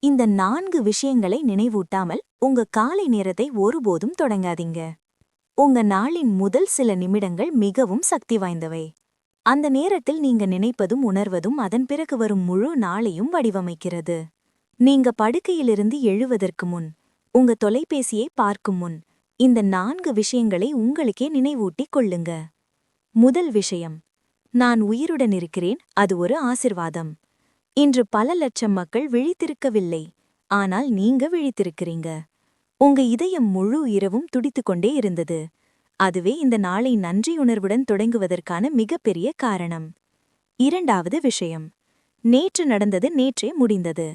இந்த 4 விஷயங்களை நினைவூட்டாமல் உங்க காலை நேரத்தை ஒருபோதும் தொடங்காதீங்க. உங்க நாளின் முதல் சில நிமிடங்கள் மிகவும் சக்தி வாய்ந்தவை. அந்த நேரத்தில் நீங்க நினைப்பதும் உணர்வதும் அதன் பிறகு வரும் முழு நாளையும் வடிவமைக்கிறது. நீங்க படுக்கையிலிருந்து எழுவதற்கு முன், உங்க தொலைபேசியை பார்க்கும் முன், இந்த 4 விஷயங்களை உங்களுக்கே நினைவூட்டிக் கொள்ளுங்க. முதல் விஷயம், நான் உயிருடன் இருக்கிறேன், அது ஒரு ஆசிர்வாதம். இன்று பல லட்சம் மக்கள் விழித்திருக்கவில்லை, ஆனால் நீங்க விழித்திருக்கிறீங்க. உங்க இதயம் முழு இரவும் துடித்துக்கொண்டே இருந்தது. அதுவே இந்த நாளை நன்றியுணர்வுடன் தொடங்குவதற்கான மிகப்பெரிய காரணம். இரண்டாவது விஷயம், நேற்று நடந்தது நேற்றே முடிந்தது.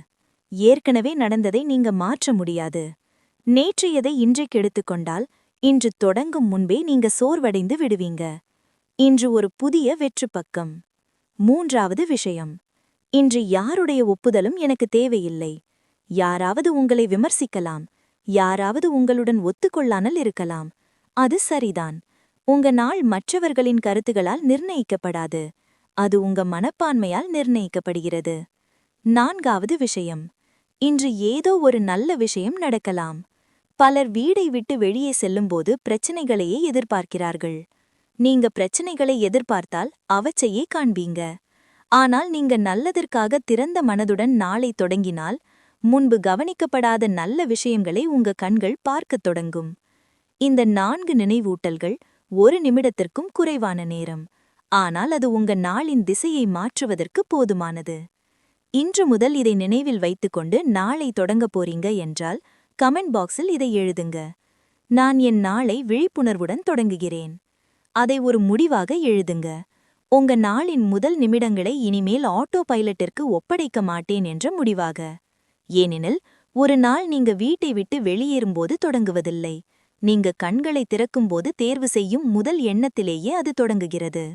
ஏற்கனவே நடந்ததை நீங்க மாற்ற முடியாது. நேற்றையதை இன்றைக்கு எடுத்துக்கொண்டால், இன்று தொடங்கும் முன்பே நீங்க சோர்வடைந்து விடுவீங்க. இன்று ஒரு புதிய வெற்று பக்கம். மூன்றாவது விஷயம், இன்று யாருடைய ஒப்புதலும் எனக்கு தேவையில்லை. யாராவது உங்களை விமர்சிக்கலாம், யாராவது உங்களுடன் ஒத்துக்கொள்ளாமல் இருக்கலாம். அது சரிதான். உங்க நாள் மற்றவர்களின் கருத்துகளால் நிர்ணயிக்கப்படாது, அது உங்க மனப்பான்மையால் நிர்ணயிக்கப்படுகிறது. நான்காவது விஷயம், இன்று ஏதோ ஒரு நல்ல விஷயம் நடக்கலாம். பலர் வீடை விட்டு வெளியே செல்லும்போது பிரச்சனைகளையே எதிர்பார்க்கிறார்கள். நீங்க பிரச்சனைகளை எதிர்பார்த்தால் அவற்றையே காண்பீங்க. ஆனால் நீங்க நல்லதற்காக திறந்த மனதுடன் நாளை தொடங்கினால், முன்பு கவனிக்கப்படாத நல்ல விஷயங்களை உங்க கண்கள் பார்க்கத் தொடங்கும். இந்த 4 நினைவூட்டல்கள் 1 நிமிடத்திற்கும் குறைவான நேரம், ஆனால் அது உங்க நாளின் திசையை மாற்றுவதற்கு போதுமானது. இன்று முதல் இதை நினைவில் வைத்துக்கொண்டு நாளை தொடங்கப் போறீங்க என்றால், கமெண்ட் பாக்ஸில் இதை எழுதுங்க. நான் என் நாளை விழிப்புணர்வுடன் தொடங்குகிறேன். அதை ஒரு முடிவாக எழுதுங்க. உங்க நாளின் முதல் நிமிடங்களை இனிமேல் ஆட்டோ பைலட்டிற்கு ஒப்படைக்க மாட்டேன் என்ற முடிவாக. ஏனெனில், ஒரு நாள் நீங்க வீட்டை விட்டு வெளியேறும்போது தொடங்குவதில்லை, நீங்க கண்களை திறக்கும்போது தேர்வு செய்யும் முதல் எண்ணத்திலேயே அது தொடங்குகிறது.